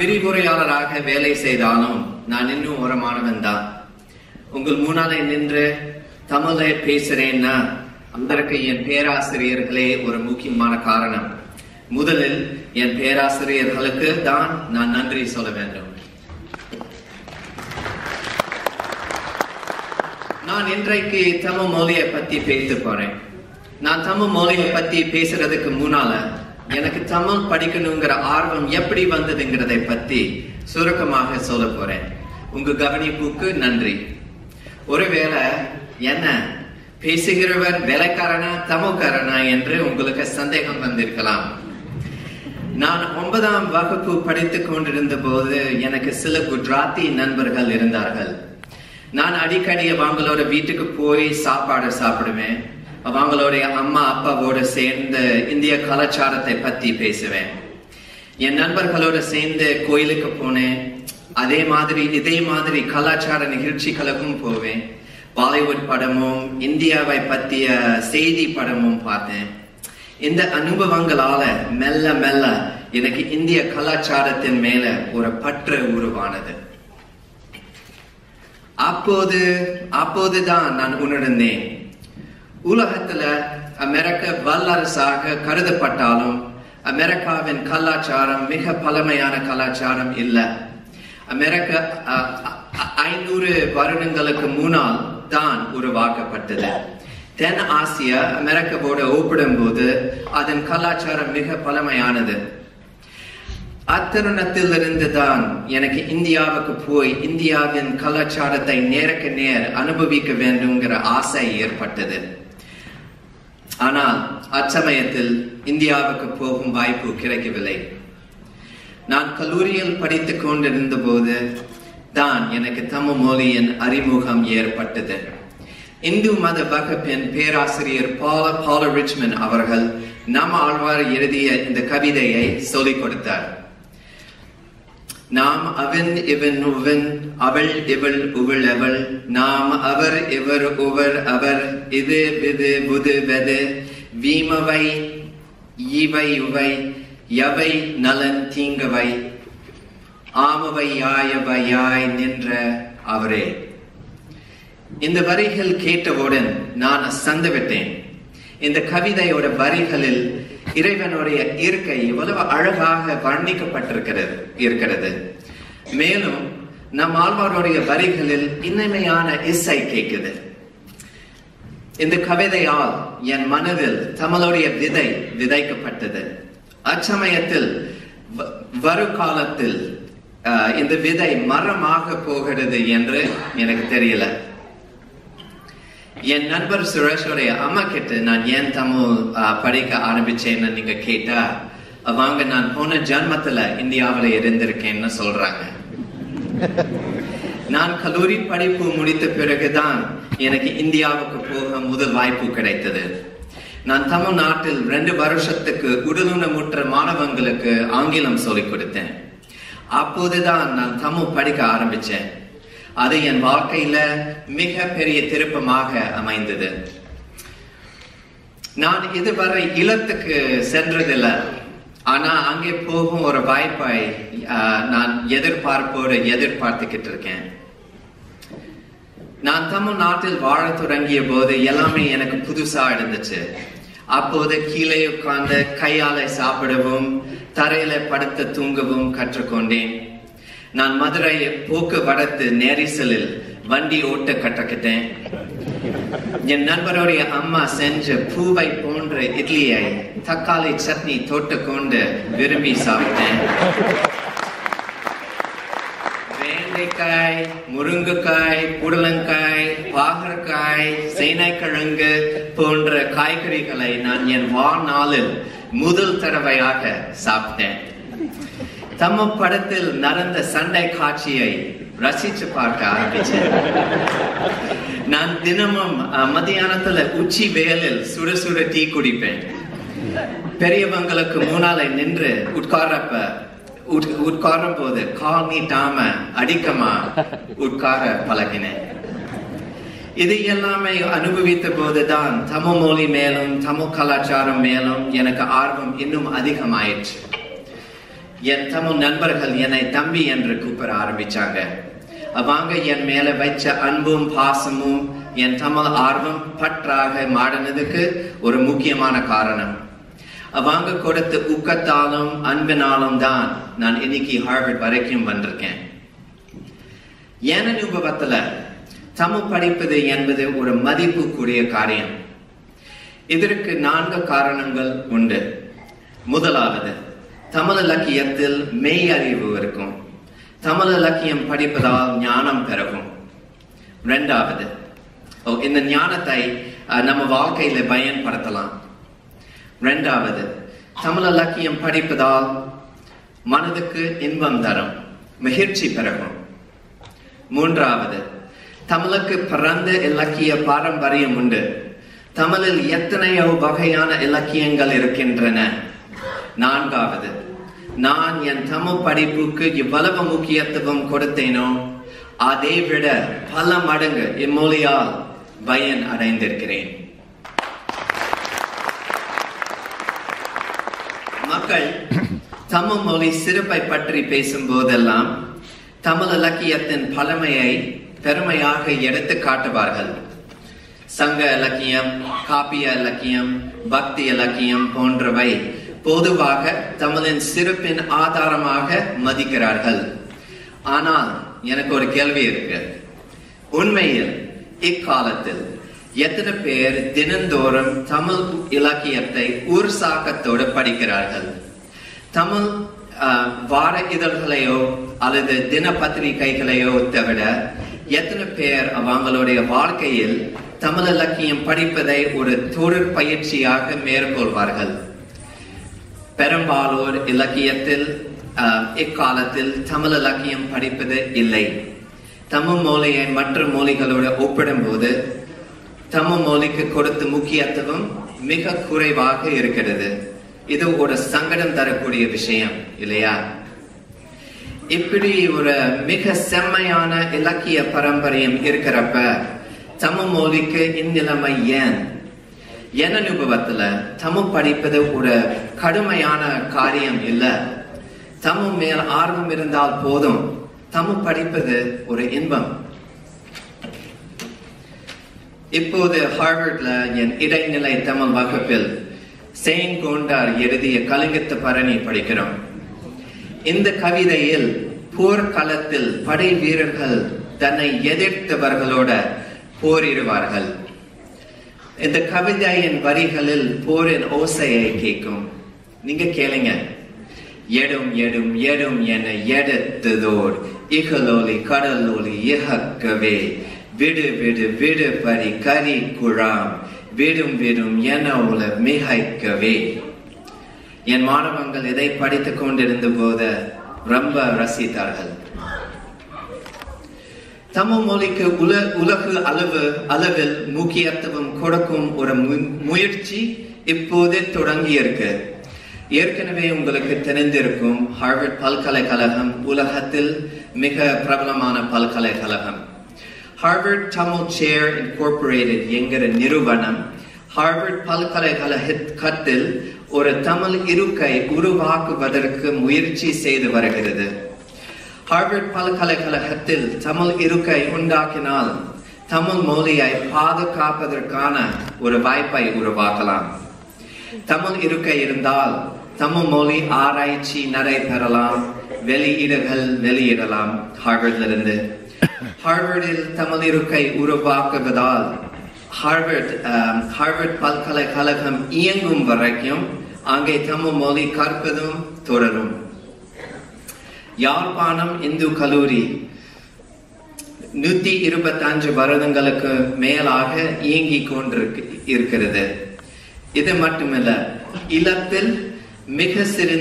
விரிவுரையாளராக வேலை செய்தாலும் நான் இன்னும் ஒரு மாணவன் தான். உங்கள் முன்னாலே நின்று தமிழை பேசுறேன்னா அதற்கு என் பேராசிரியர்களே ஒரு முக்கியமான காரணம். முதலில் என் பேராசிரியர்களுக்கு தான் நான் நன்றி சொல்ல வேண்டும். நான் இன்றைக்கு தமிழ் மொழியை பத்தி பேச போறேன். நான் தமிழ் மொழியை பத்தி பேசுறதுக்கு முன்னால எனக்கு தமிழ் படிக்கணுங்கிற ஆர்வம் எப்படி வந்ததுங்கிறதை பத்தி சுருக்கமாக சொல்ல போறேன். உங்க கவனிப்புக்கு நன்றி. ஒருவேளை என்ன பேசுகிறவர் வேலைக்காரனா தமிழ்காரனா என்று உங்களுக்கு சந்தேகம் வந்திருக்கலாம். நான் 9ஆம் வகுப்பு படித்துக் கொண்டிருந்த போது எனக்கு சில குஜராத்தி நண்பர்கள் இருந்தார்கள். நான் அடிக்கடி அவங்களோட வீட்டுக்கு போய் சாப்பாடு சாப்பிடுவேன். அவங்களுடைய அம்மா அப்பாவோட சேர்ந்து இந்திய கலாச்சாரத்தை பத்தி பேசுவேன். என் நண்பர்களோட சேர்ந்து கோயிலுக்கு போனேன். இதே மாதிரி கலாச்சார நிகழ்ச்சிகளுக்கும் போவேன். பாலிவுட் படமும் இந்தியாவை பற்றிய செய்தி படமும் பார்த்தேன். இந்த அனுபவங்களால மெல்ல மெல்ல எனக்கு இந்திய கலாச்சாரத்தின் மேல ஒரு பற்று உருவானது. அப்போதுதான் நான் உணர்ந்தேன், உலகத்துல அமெரிக்க வல்லரசாக கருதப்பட்டாலும் அமெரிக்காவின் கலாச்சாரம் மிக பழமையான கலாச்சாரம் இல்லை. அமெரிக்கா 500 வருடங்களுக்கு முன்னால் தான் உருவாக்கப்பட்டது. தென் ஆசியா அமெரிக்காவோட ஒப்பிடும் போது அதன் கலாச்சாரம் மிக பழமையானது. அத்தருணத்திலிருந்து தான் எனக்கு இந்தியாவுக்கு போய் இந்தியாவின் கலாச்சாரத்தை நேருக்கு நேர் அனுபவிக்க வேண்டும்ங்கிற ஆசை ஏற்பட்டது. ஆனால் அச்சமயத்தில் இந்தியாவுக்கு போகும் வாய்ப்பு கிடைக்கவில்லை. நான் கல்லூரியில் படித்துக் கொண்டிருந்த போது தான் எனக்கு தமிழ் மொழியின் அறிமுகம் ஏற்பட்டது. இந்து மத வகுப்பின் பேராசிரியர் பால ரிச்மண்ட் அவர்கள் நம்ம ஆழ்வார் எழுதிய இந்த கவிதையை சொல்லிக் கொடுத்தார். நாம் அவன் இவன் உவன் அவள் இவள் உவள் அவள் நாம் அவர் இவர் உவர் அவர் இது விது புது வெது வீமவை இவை உவை யவை நலன் தீங்கவை ஆமவை யாயவையாய் நின்ற அவரே. இந்த வரிகள் கேட்டவுடன் நான் அசந்து விட்டேன். இந்த கவிதையோட வரிகளில் இறைவனுடைய இயற்கை எவ்வளவு அழகாக வர்ணிக்கப்பட்டிருக்கிறது. மேலும் நம் ஆழ்வாருடைய வரிகளில் இனிமையான இசை கேட்குது. இந்த கவிதையால் என் மனதில் தமிழுடைய விதை விதைக்கப்பட்டது. அச்சமயத்தில் வருகாலத்தில் இந்த விதை மரமாக போகிறது என்று எனக்கு தெரியல. என் நண்பர் சுரேஷோடைய அம்மா கிட்ட நான் ஏன் தமிழ் படிக்க ஆரம்பிச்சேன்னு நீங்க கேட்டா அவங்க நான் போன ஜன்மத்துல இந்தியாவில இருந்திருக்கேன்னு சொல்றாங்க. நான் கல்லூரி படிப்பு முடித்த பிறகுதான் எனக்கு இந்தியாவுக்கு போக முதல் வாய்ப்பு கிடைத்தது. நான் தமிழ்நாட்டில் 2 வருஷத்துக்கு உடலுணமுற்ற மாணவங்களுக்கு ஆங்கிலம் சொல்லிக் கொடுத்தேன். அப்போதுதான் நான் தமிழ் படிக்க ஆரம்பிச்சேன். அது என் வாழ்க்கையில மிக பெரிய திருப்பமாக அமைந்தது. நான் இதுவரை இல்லத்துக்கு சென்றதில்லை. ஆனா அங்கே போகும் ஒரு வாய்ப்பை நான் எதிர்பார்த்துக்கிட்டு இருக்கேன். நான் தமிழ்நாட்டில் வாழ தொடங்கிய போது எல்லாமே எனக்கு புதுசா இருந்துச்சு. அப்போது கீழே உட்கார்ந்து கையால சாப்பிடவும் தரையில படுத்து தூங்கவும் கற்றுக்கொண்டேன். நான் மதுரை போக்குவரத்து நெரிசலில் வண்டி ஓட்ட கற்றுக்கிட்டேன். என் நண்பருடைய அம்மா செஞ்ச பூவை போன்ற இட்லியை தக்காளி சட்னி தொட்டுக்கொண்டு விரும்பி சாப்பிட்டேன். வெண்டைக்காய், முருங்கைக்காய், புடலங்காய், பாகற்காய், சேனைக்கிழங்கு போன்ற காய்கறிகளை நான் என் வாழ்நாளில் முதல் தடவையாக சாப்பிட்டேன். தமிழ் படத்தில் நடந்த சண்டை காட்சியை ரசிச்சு பார்க்க ஆரம்பிச்சேன். நான் தினமும் மத்தியானத்துல உச்சி வெயிலில் சுட சுட டீ குடிப்பேன். பெரியவங்களுக்கு முன்னாலே நின்று உட்காரும் போது கால் நீட்டாம அடிக்கமா உட்கார பழகினேன். இது எல்லாமே அனுபவித்த போதுதான் தமிழ் மொழி மேலும் தமிழ் கலாச்சாரம் மேலும் எனக்கு ஆர்வம் இன்னும் அதிகமாயிற்று. என் தமிழ் நண்பர்கள் என்னை தம்பி என்று கூப்பிட ஆரம்பிச்சாங்க. அவங்க என் மேல வச்ச அன்பும் பாசமும் என் தமிழ் ஆர்வம் பற்றாக மாறினதுக்கு ஒரு முக்கியமான காரணம். அவங்க கொடுத்த ஊக்கத்தாலும் அன்பினாலும் தான் நான் இன்னைக்கு ஹார்வர்ட் வரைக்கும் வந்திருக்கேன். என் அனுபவத்துல தமிழ் படிப்பது என்பது ஒரு மதிப்புக்குரிய காரியம். இதற்கு 4 காரணங்கள் உண்டு. முதலாவது, தமிழ் இலக்கியத்தில் மெய் அறிவு இருக்கும். தமிழ் இலக்கியம் படிப்பதால் ஞானம் பெருகும். இரண்டாவது, இந்த ஞானத்தை நம்ம வாழ்க்கையில பயன்படுத்தலாம். இரண்டாவது, தமிழ் இலக்கியம் படிப்பதால் மனதுக்கு இன்பம் தரும், மகிழ்ச்சி பெருகும். மூன்றாவது, தமிழுக்கு பிறந்த இலக்கிய பாரம்பரியம் உண்டு. தமிழில் எத்தனையோ வகையான இலக்கியங்கள் இருக்கின்றன. நான்காவது, நான் என் தமிழ் படிப்புக்கு இவ்வளவு முக்கியத்துவம் கொடுத்தேனோ அதை விட பல மடங்கு இம்மொழியால் பயன் அடைந்திருக்கிறேன். மக்கள் தமிழ் மொழி சிறப்பை பற்றி பேசும் போதெல்லாம் தமிழ் இலக்கியத்தின் பழமையை பெருமையாக எடுத்து காட்டுவார்கள். சங்க இலக்கியம், காப்பிய இலக்கியம், பக்தி இலக்கியம் போன்றவை பொதுவாக தமிழின் சிறப்பின் ஆதாரமாக மதிக்கிறார்கள். ஆனால் எனக்கு ஒரு கேள்வி இருக்கு. உண்மையில் இக்காலத்தில் எத்தனை பேர் தினந்தோறும் தமிழ் இலக்கியத்தை உற்சாகத்தோடு படிக்கிறார்கள்? தமிழ் வார இதழ்களையோ அல்லது தின பத்திரிகைகளையோ தவிர எத்தனை பேர் அவங்களுடைய வாழ்க்கையில் தமிழ் இலக்கியம் படிப்பதை ஒரு தொழிற் பயிற்சியாக மேற்கொள்வார்கள்? பெரும்பாலோர் இலக்கியத்தில் இக்காலத்தில் தமிழ் இலக்கியம் படிப்பது இல்லை. தமிழ் மொழியை மற்ற மொழிகளோடு ஒப்பிடும்போது தமிழ் மொழிக்கு கொடுத்த முக்கியத்துவம் மிக குறைவாக இருக்கிறது. இது ஒரு சங்கடம் தரக்கூடிய விஷயம் இல்லையா? இப்படி ஒரு மிக செம்மையான இலக்கிய பாரம்பரியம் இருக்கிறப்ப தமிழ் மொழிக்கு இந்நிலைமை ஏன்? என் அனுபவத்துல தமிழ் படிப்பது ஒரு கடுமையான காரியம் இல்ல. தமிழ் மேல் ஆர்வம் இருந்தால் போதும். தமிழ் படிப்பது ஒரு இன்பம். இப்போது ஹார்வர்ட்ல என் இடைநிலை தமிழ் வகுப்பில் செயின்ட் கோண்டார் எழுதிய கலிங்கத்து பரணி படிக்கிறோம். இந்த கவிதையில் போர்க்களத்தில் படை வீரர்கள் தன்னை எதிர்த்தவர்களோட போரிடுவார்கள். இந்த கவிதையின் வரிகளில் போரின் ஓசையை கேட்கும். நீங்க கேளுங்க. எடும் எடும் எடும் என எடுத்ததோர் இகலோலி கடலோலி இகக்கவே விடு விடு விடு பரி கரி குழாம் விடும் விடும் என உல மிகைக்கவே. என் மாணவங்கள் இதை படித்துக் கொண்டிருந்த போது ரொம்ப ரசித்தார்கள். தமிழ் மொழிக்கு உலகு அளவில் முக்கியத்துவம் கொடுக்கும் ஒரு முயற்சி இப்போது தொடங்கி இருக்கு. ஏற்கனவே உங்களுக்கு தெரிந்திருக்கும் ஹார்வர்ட் பல்கலைக்கழகம் உலகத்தில் மிக பிரபலமான பல்கலைக்கழகம். ஹார்வர்ட் தமிழ் சேர் இன்கார்பரேட்டட் என்கிற நிறுவனம் ஹார்வர்ட் பல்கலைக்கழகத்தில் ஒரு தமிழ் இருக்கை உருவாக்குவதற்கு முயற்சி செய்து வருகிறது. ஹார்வர்ட் பல்கலைக்கழகத்தில் தமிழ் இருக்கை உண்டாக்கினால் தமிழ் மொழியை பாதுகாப்பதற்கான ஒரு வாய்ப்பை உருவாக்கலாம். தமிழ் இருக்கை இருந்தால் தமிழ் மொழி ஆராய்ச்சி நடைபெறலாம், வெளியீடுகள் வெளியிடலாம். ஹார்வர்டிலிருந்து ஹார்வர்டில் தமிழ் இருக்கை உருவாக்குவதால் ஹார்வர்ட் பல்கலைக்கழகம் இயங்கும் வரைக்கும் அங்கே தமிழ் மொழி கற்பதும் தொடரும். யாழ்ப்பாணம் இந்து கல்லூரி 125 வருடங்களுக்கு மேலாக இயங்கிக் கொண்டிருக்கிறது. இது மட்டுமல்ல, இல்லத்தில் மிக சிறந்த